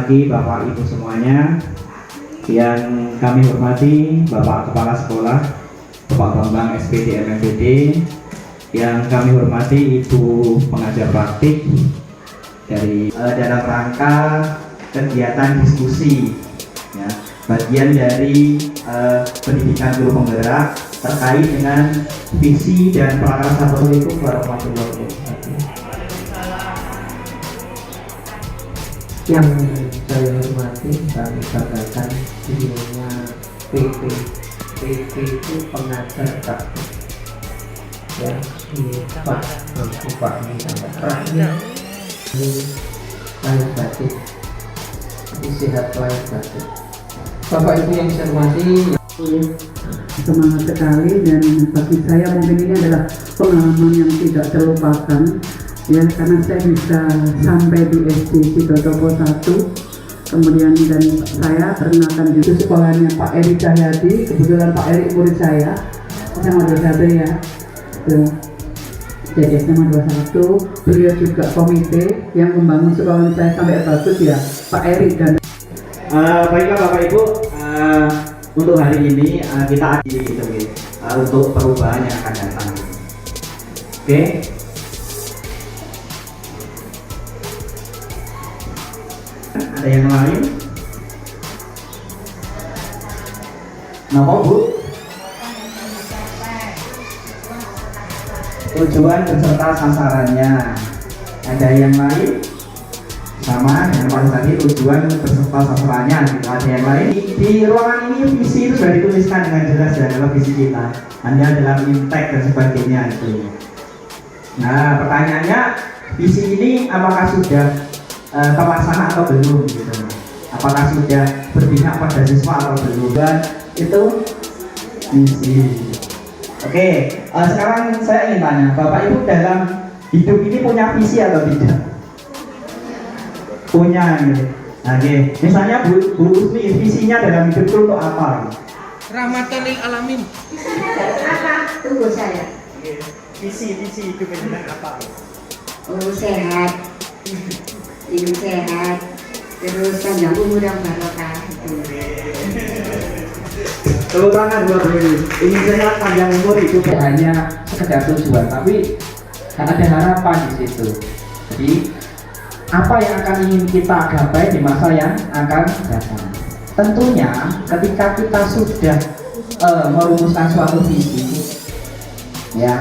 pagi Bapak Ibu semuanya. Yang kami hormati Bapak Kepala Sekolah, Bapak Bambang SPD MMPD. Yang kami hormati Ibu pengajar praktik dari dalam rangka kegiatan diskusi ya, bagian dari pendidikan guru penggerak terkait dengan visi dan pelaksanaan. Assalamualaikum warahmatullahi wabarakatuh. Yang saya hormati, kami banggakan videonya PP. PP itu pengajar praktik ya, ini Pak ini sampai terakhir ini lahir batin, ini sehat lahir batin. Bapak Ibu yang saya hormati, semangat sekali, dan bagi saya mungkin ini adalah pengalaman yang tidak terlupakan ya, karena saya bisa sampai di SD Sidotopo 1, kemudian dan saya perkenalkan di sekolahnya Pak Eri Cahyadi. Kebetulan Pak Eri murid saya SMA 21 ya, jadi SMA 21. Beliau juga komite yang membangun sekolah saya sampai bagus ya, Pak Eri. Dan baiklah Bapak Ibu, untuk hari ini kita akan untuk perubahan yang akan datang. Oke. Ada yang lain? Nama Bu? Tujuan beserta sasarannya. Ada yang lain? Sama dengan pada tadi, tujuan beserta sasarannya. Ada yang lain? Di ruangan ini visi itu sudah dituliskan dengan jelas ya, dalam visi kita. Hanya dalam impact dan sebagainya itu. Nah, pertanyaannya, visi ini apakah sudah terlaksana atau belum gitu? Apakah sudah berpihak pada siswa atau belum? Dan itu visi. Oke, sekarang saya ingin tanya, Bapak Ibu dalam hidup ini punya visi atau tidak? Punya gitu. Nah, misalnya Bu Usmi, visinya dalam hidup itu untuk apa? Rahmatan lil alamin. Apa? Tunggu saya. Visi hidup ini apa? Oh, sehat. Hidup sehat. Terus panjang umur yang barokah itu. Tepuk tangan buat Bu ini. Ini sehat, panjang umur, hidup. hanya sekedar tujuan, tapi ada harapan di situ. Jadi apa yang akan ingin kita gapai di masa yang akan datang? Tentunya ketika kita sudah merumuskan suatu visi, ya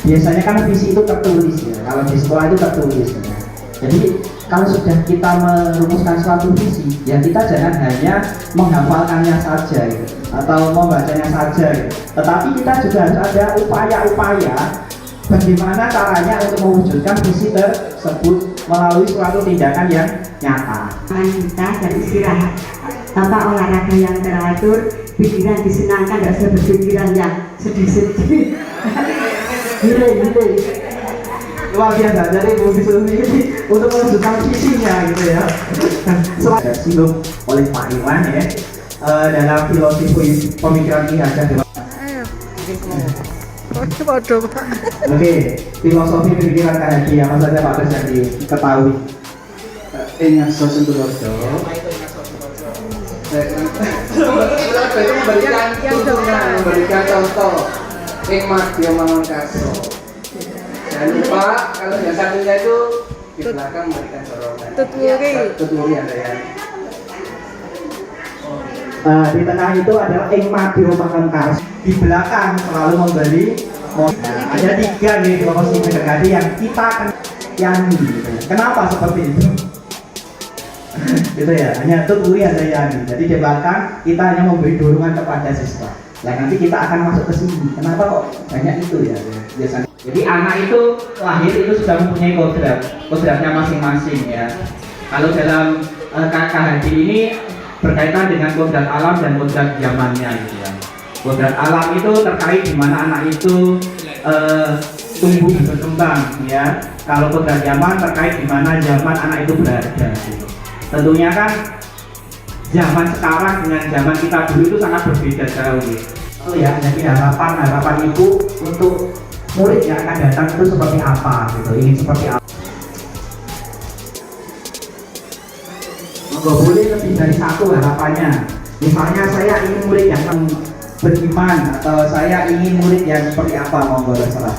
biasanya kan visi itu tertulis ya. Kalau di sekolah itu tertulis ya. Jadi kalau sudah kita merumuskan suatu visi, ya kita jangan hanya menghafalkannya saja gitu, atau membacanya saja gitu. Tetapi kita juga harus ada upaya-upaya bagaimana caranya untuk mewujudkan visi tersebut melalui suatu tindakan yang nyata. Kita dan istirahat, tanpa olahraga yang teratur, pikiran disenangkan, tidak usah berpikiran yang sedih-sedih. Luar biasa, jadi Bu Usmi ini untuk mewujudkan visinya gitu ya. Selain disinggung oleh Pak Iwan ya, dalam filosofi pemikiran Ki Hajar Oke, filosofi pikiran Kahadi apa saja Pak Terus yang diketahui? Ingat sesuatu itu memberikan contoh nikmat dia mangan kaso. Jangan lupa kalau yang satunya itu di belakang memberikan sorotan. Tuturi ada ya. Di tengah itu adalah Ingmar Biomangan. Di belakang selalu memberi. Nah, ada 3 nih filosofi Kahadi yang kita akan gitu. Kenapa seperti itu? Gitu ya, hanya tuturi ada yang. Jadi di belakang kita hanya memberi dorongan kepada siswa. Nah, nanti kita akan masuk ke sini. Kenapa kok banyak itu ya biasanya? Jadi anak itu lahir itu sudah mempunyai kodratnya masing-masing ya. Kalau dalam KHD ini berkaitan dengan kodrat alam dan kodrat zamannya gitu ya. Kodrat alam itu terkait di mana anak itu tumbuh dan berkembang ya. Kalau kodrat zaman terkait di mana zaman anak itu berada gitu. Tentunya kan zaman sekarang dengan zaman kita dulu itu sangat berbeda jauh gitu. Oh ya, jadi harapan ibu untuk murid yang akan datang itu seperti apa gitu, ingin seperti apa. nggak boleh lebih dari satu harapannya. Misalnya saya ingin murid yang beriman, atau saya ingin murid yang seperti apa, monggo terserah.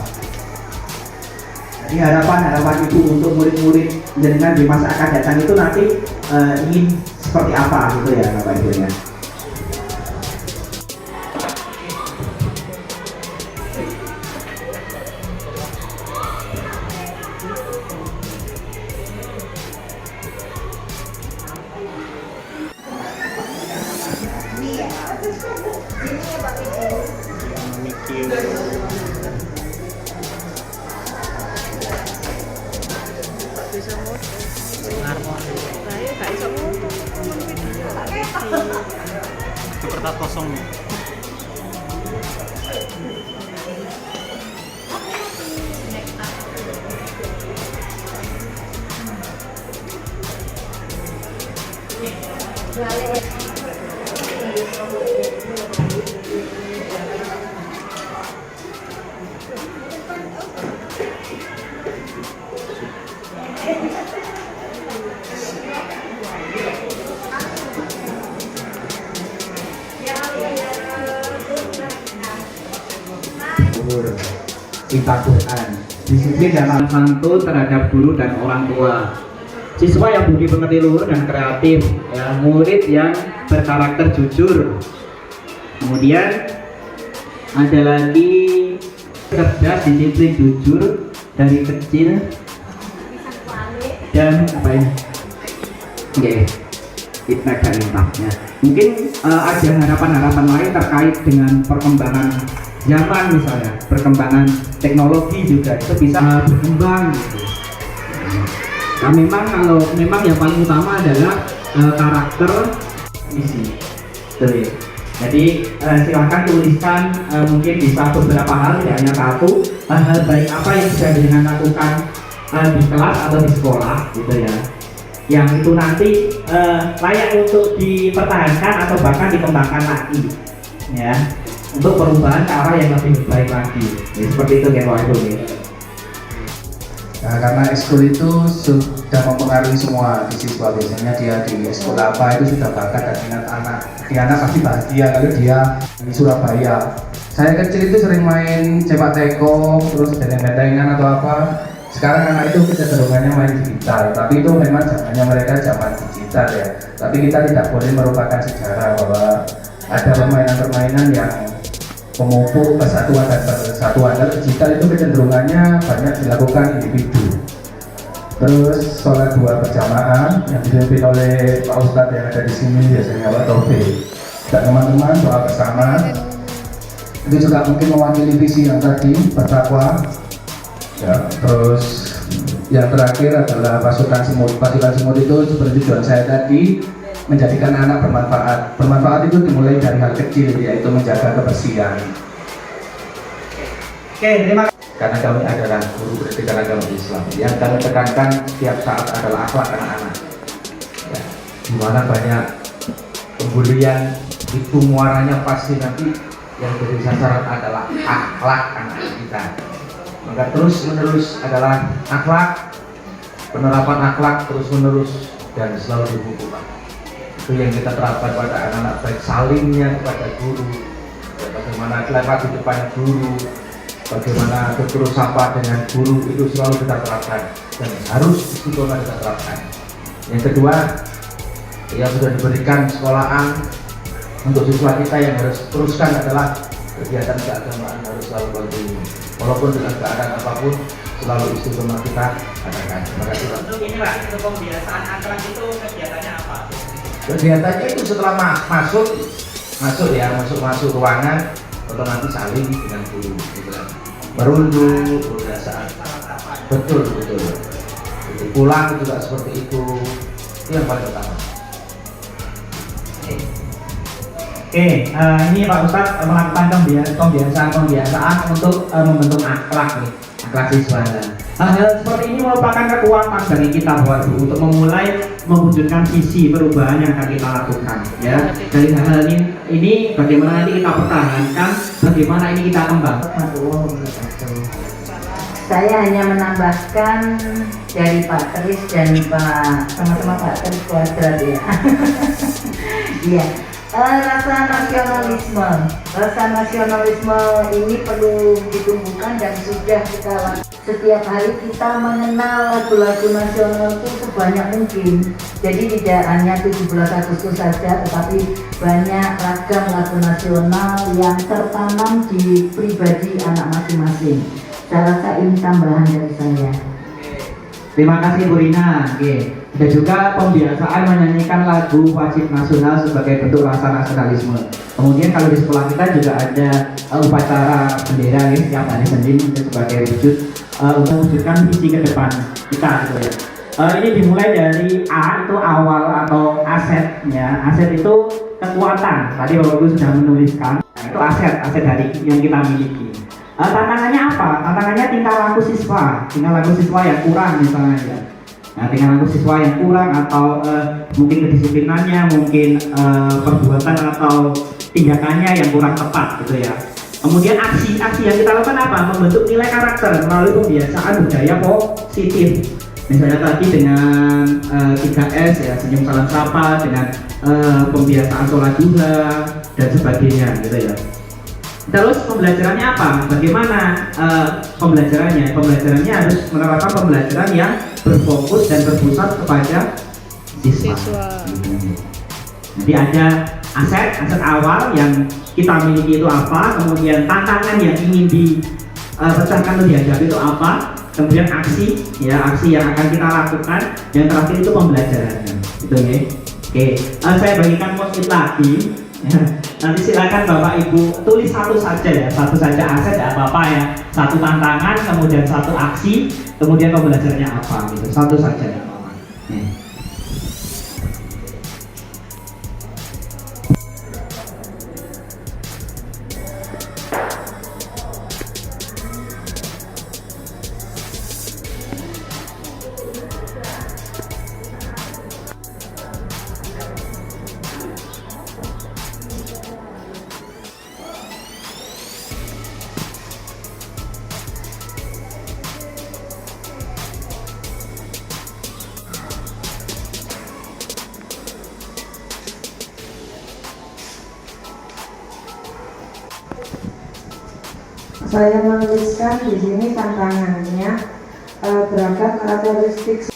Jadi harapan ibu untuk murid-murid dengan di masa akan datang itu nanti ingin seperti apa gitu ya Bapak Ibu ya. Itu kertas kosong nih. Kita Quran, disiplin dan santun terhadap guru dan orang tua, siswa yang budi pekerti luhur dan kreatif, ya, murid yang berkarakter jujur. Kemudian ada lagi cerdas, disiplin, jujur dari kecil, dan apa ini? Oke, kita ya. Mungkin ada harapan-harapan lain terkait dengan perkembangan zaman, misalnya perkembangan teknologi juga itu bisa berkembang gitu. Nah, memang yang paling utama adalah karakter isi. Jadi silahkan tuliskan mungkin bisa beberapa hal, tidak hanya satu, hal baik apa yang bisa dengan lakukan di kelas atau di sekolah gitu ya, yang itu nanti layak untuk dipertahankan atau bahkan dikembangkan lagi ya, untuk perubahan ke arah yang lebih baik lagi. Ya, seperti itu ya Pak Ibu. Nah, karena ekskul itu sudah mempengaruhi semua di siswa. Biasanya dia di ekskul apa itu sudah bakat dan minat anak. Di anak pasti bahagia kalau dia di Surabaya. Saya kecil itu sering main sepak teko, terus benteng-bentengan atau apa. Sekarang anak itu kecenderungannya main digital, tapi itu memang zamannya mereka zaman digital ya. Tapi kita tidak boleh merupakan sejarah bahwa ada permainan-permainan yang memupuk persatuan dan persatuan. Kalau digital itu kecenderungannya banyak dilakukan individu. Terus sholat dua berjamaah yang dipimpin oleh Pak Ustadz yang ada di sini, biasanya Pak Taufik dan teman-teman, doa bersama. Itu juga mungkin mewakili visi yang tadi, bertakwa. Ya, terus yang terakhir adalah pasukan semut. Pasukan semut itu seperti tujuan saya tadi, menjadikan anak bermanfaat. Bermanfaat itu dimulai dari hal kecil, yaitu menjaga kebersihan. Oke, terima kasih. Karena kami adalah guru pendidikan agama Islam, yang kami tekankan setiap saat adalah akhlak anak-anak. Ya, di mana banyak pembulian itu muaranya pasti nanti yang jadi sasaran adalah akhlak anak kita. Maka terus menerus adalah akhlak, penerapan akhlak terus menerus dan selalu dibukukan. Itu yang kita terapkan pada anak-anak, baik salingnya kepada guru, bagaimana lewat di depan guru, bagaimana berterus sapa dengan guru, itu selalu kita terapkan dan harus istiqomah kita terapkan. Yang kedua, yang sudah diberikan sekolahan untuk siswa kita yang harus teruskan adalah kegiatan keagamaan harus selalu continue. Walaupun dengan keadaan apapun, selalu istiqomah kita adakan. Terima kasih Pak. Untuk ini Pak, untuk pembiasaan akhlak itu kegiatannya apa? Kegiatannya itu setelah masuk ruangan, otomatis saling dengan guru, gitu kan. Merunduk, udah saat betul. Pulang juga seperti itu yang paling utama. Oke, ini Pak Ustadz melakukan pembiasaan untuk membentuk akhlak nih, akhlak siswa. Hal-hal seperti ini merupakan kekuatan bagi kita Bapak Ibu untuk memulai mewujudkan visi perubahan yang akan kita lakukan. Ya, dari hal ini bagaimana nanti kita pertahankan, bagaimana ini kita kembangkan. Saya hanya menambahkan dari Pak Teris dan Pak sama-sama Pak Teris Kuadrat ya. Iya. Rasa nasionalisme ini perlu ditumbuhkan dan sudah kita lakukan. Setiap hari kita mengenal lagu-lagu nasional itu sebanyak mungkin. Jadi tidak hanya 17 Agustus saja, tetapi banyak ragam lagu nasional yang tertanam di pribadi anak masing-masing. Saya rasa ini tambahan dari saya. Terima kasih Bu Rina. Oke. Dan juga pembiasaan menyanyikan lagu wajib nasional sebagai bentuk rasa nasionalisme. Kemudian kalau di sekolah kita juga ada upacara bendera ya, setiap hari Senin sebagai wujud untuk mewujudkan visi ke depan kita gitu ya. Ini dimulai dari A itu awal atau aset ya. Aset itu kekuatan. Tadi Bapak Ibu sudah menuliskan. Itu aset dari yang kita miliki. Tantangannya apa? Tantangannya tingkah laku siswa yang kurang misalnya ya. Nah, tingkah laku siswa yang kurang atau mungkin kedisiplinannya, mungkin perbuatan atau tindakannya yang kurang tepat gitu ya. Kemudian aksi yang kita lakukan apa? Membentuk nilai karakter melalui pembiasaan budaya positif. Misalnya tadi dengan 3S ya, senyum salam sapa, dengan pembiasaan sholat duha dan sebagainya gitu ya. Terus pembelajarannya apa? Bagaimana pembelajarannya? Pembelajarannya harus menerapkan pembelajaran yang berfokus dan berpusat kepada siswa. Jadi ada aset awal yang kita miliki itu apa, kemudian tantangan yang ingin dipecahkan atau dihadapi itu apa, kemudian aksi yang akan kita lakukan, yang terakhir itu pembelajarannya. Gitu ya. Oke, saya bagikan post-it lagi. Nanti silakan Bapak Ibu tulis satu saja aset ya apa-apa ya, satu tantangan, kemudian satu aksi, kemudian pembelajarannya apa gitu, satu saja ya apa-apa. Saya menuliskan di sini tantangannya berangkat karakteristik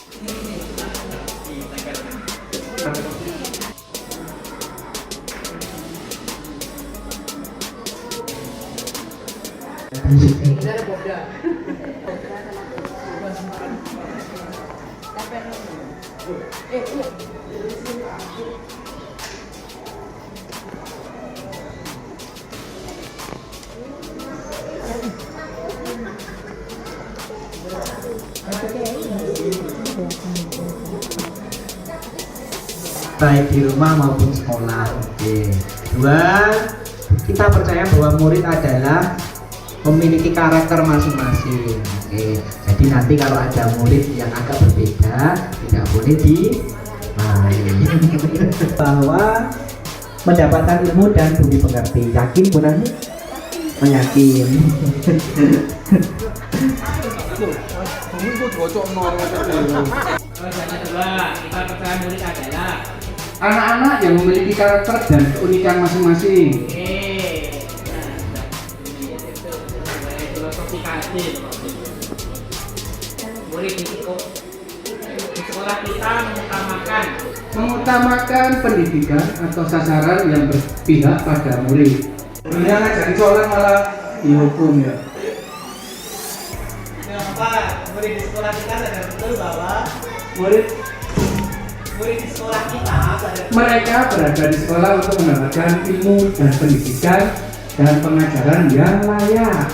baik di rumah maupun sekolah. Oke. Dua, kita percaya bahwa murid adalah memiliki karakter masing-masing. Oke. Jadi nanti kalau ada murid yang agak berbeda, tidak boleh dimarahi. Bahwa mendapatkan ilmu dan budi pengerti. Yakin Bu Nani? Meyakin. Yang kedua, kita percaya murid adalah anak-anak yang memiliki karakter dan keunikan masing-masing. Filosofi kasih. Murid di sekolah kita mengutamakan pendidikan atau sasaran yang berpihak pada murid. Dunia ngajarin sholat malah dihukum ya. Kenapa murid di sekolah kita sadar betul bahwa murid di sekolah kita Mereka berada di sekolah untuk mendapatkan ilmu dan pendidikan dan pengajaran yang layak.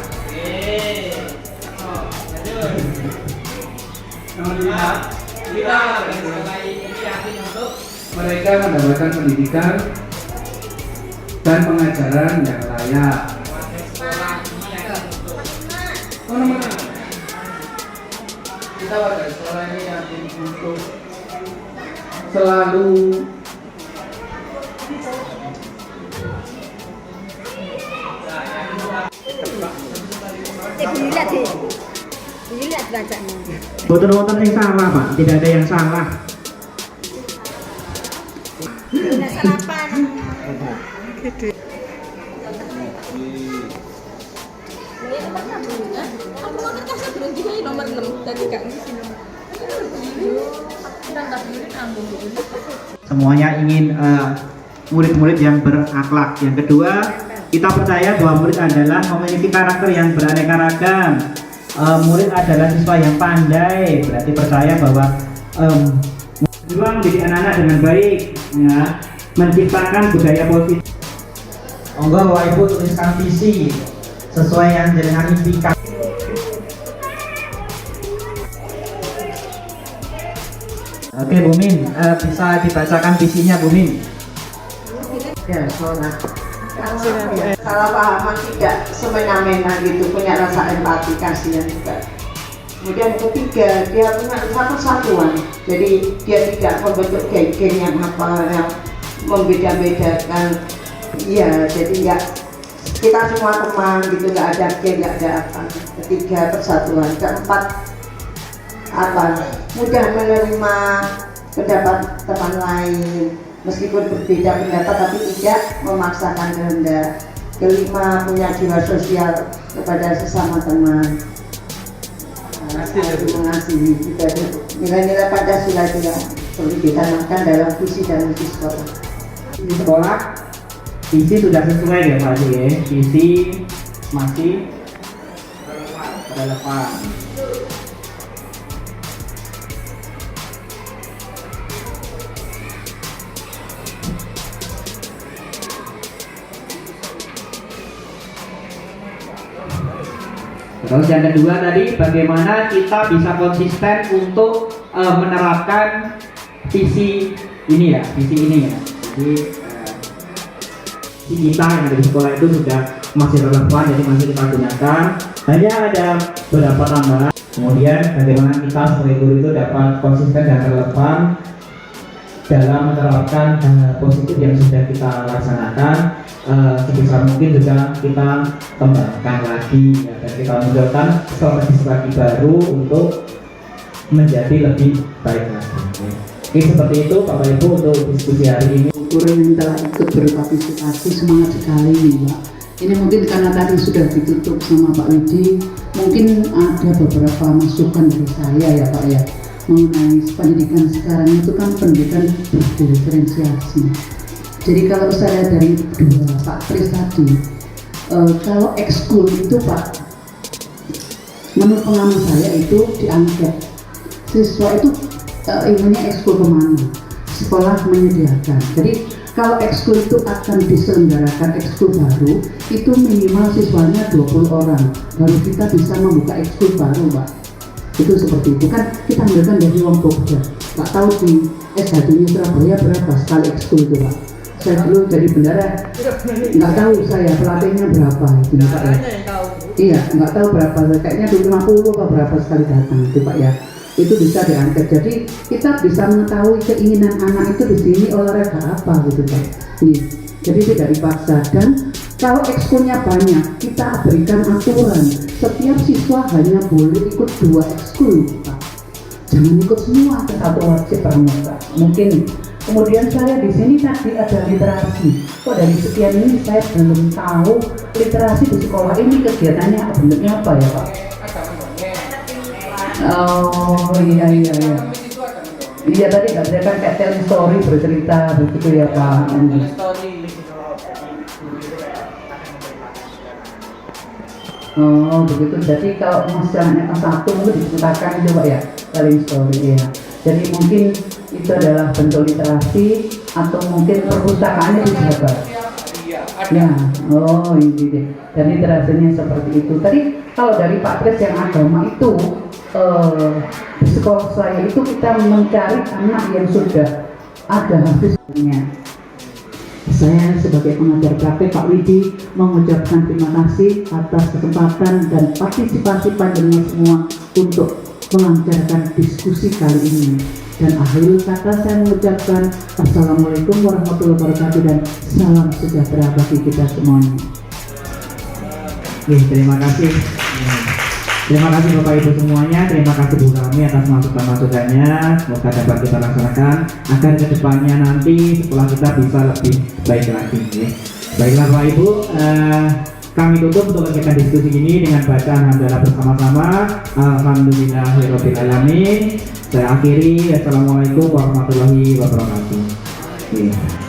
Nomor 5, kita di sekolah ini yakin untuk Mereka mendapatkan pendidikan dan pengajaran yang layak. Kita warga sekolah ini yakin untuk Selalu Boten-boten yang salah Pak, tidak ada yang salah. Semuanya ingin murid-murid yang berakhlak. Yang kedua, kita percaya bahwa murid adalah memiliki karakter yang beraneka ragam. Murid adalah siswa yang pandai, berarti percaya bahwa berjuang menjadi anak-anak dengan baik, ya, menciptakan budaya positif. Monggo Bapak Ibu tuliskan visi sesuai yang jenengan impikan. Oke Bu Min, bisa dibacakan visinya Bu Min. Ya, sholat. Salah pahaman tidak semena-mena gitu, punya rasa empati, kasihan juga. Kemudian ketiga, dia punya satu kesatuan. Jadi dia tidak membentuk geng-geng yang membeda-bedakan. Iya, jadi ya kita semua teman gitu, nggak ada geng, nggak ada apa. Ketiga, persatuan. Keempat, mudah menerima pendapat teman lain, meskipun berbeda pendapat tapi tidak memaksakan kehendak. Kelima, punya jiwa sosial kepada sesama teman. Mengasihi juga nilai-nilai Pancasila yang perlu ditanamkan dalam visi dan misi sekolah. Di sekolah, visi sudah sesuai ya Pak Adi ya. Visi masih relevan. Terus yang kedua tadi, bagaimana kita bisa konsisten untuk menerapkan visi ini ya, visi ini ya. Jadi visi kita yang ada di sekolah itu sudah masih relevan, jadi masih kita gunakan. Hanya ada beberapa tambahan. Kemudian bagaimana kita sebagai guru itu dapat konsisten dan relevan dalam menerapkan positif yang sudah kita laksanakan. Sebisa mungkin juga kita kembangkan lagi ya, dan kita munculkan strategi baru untuk menjadi lebih baik lagi. Oke, seperti itu Bapak Ibu untuk diskusi hari ini. Guru yang telah ikut berpartisipasi semangat sekali nih Pak. Ini mungkin karena tadi sudah ditutup sama Pak Widi, mungkin ada beberapa masukan dari saya ya Pak ya, mengenai pendidikan sekarang itu kan pendidikan berdiferensiasi. Jadi kalau saya dari dua Pak Kris tadi, kalau ekskul itu Pak, menurut pengalaman saya itu diangket siswa itu ilmunya ekskul kemana? Sekolah menyediakan. Jadi kalau ekskul itu akan diselenggarakan ekskul baru, itu minimal siswanya 20 orang, baru kita bisa membuka ekskul baru Pak. Itu seperti itu kan, kita ambilkan dari uang Pokja. Nggak tahu di S1-nya Surabaya berapa sekali ekskul itu Pak. Saya dulu jadi bendara, nggak tahu saya pelatihnya berapa itu Pak ya. Iya, nggak tahu berapa, kayaknya 50 atau berapa sekali datang itu Pak ya. Itu bisa diangkat, jadi kita bisa mengetahui keinginan anak itu di sini olahraga apa gitu Pak. Iya. Jadi tidak dipaksa, dan kalau ekskulnya banyak, kita berikan aturan setiap siswa hanya boleh ikut 2 ekskul Pak. Jangan ikut semua, satu wajib pramuka. Mungkin. Kemudian saya di sini tadi ada literasi. Kok dari sekian ini saya belum tahu literasi di sekolah ini kegiatannya bentuknya apa ya Pak? Oh iya. Iya tadi nggak ada kan kayak telling story bercerita begitu ya Pak. Oh begitu. Jadi kalau misalnya kelas 1 mungkin diceritakan itu Pak ya, telling story ya. Jadi mungkin itu adalah bentuk literasi atau mungkin perpustakaannya dijaga. Ya, oh ini deh. Dan literasinya seperti itu. Tadi kalau dari Pak Kris yang agama itu di sekolah saya itu kita mencari anak yang sudah ada hafiznya. Saya sebagai pengajar praktek Pak Widi mengucapkan terima kasih atas kesempatan dan partisipasi panjenengan semua untuk melancarkan diskusi kali ini. Dan akhir kata saya mengucapkan Assalamualaikum warahmatullahi wabarakatuh dan salam sejahtera bagi kita semuanya. Terima kasih. Terima kasih Bapak Ibu semuanya, terima kasih Bu Rami atas masukan-masukannya. Semoga dapat kita laksanakan agar kedepannya nanti sekolah kita bisa lebih baik lagi. Ya. Baiklah Bapak Ibu, kami tutup untuk kegiatan diskusi ini dengan bacaan hamdalah bersama-sama. Alhamdulillahirabbil alamin. Saya akhiri. Assalamualaikum warahmatullahi wabarakatuh.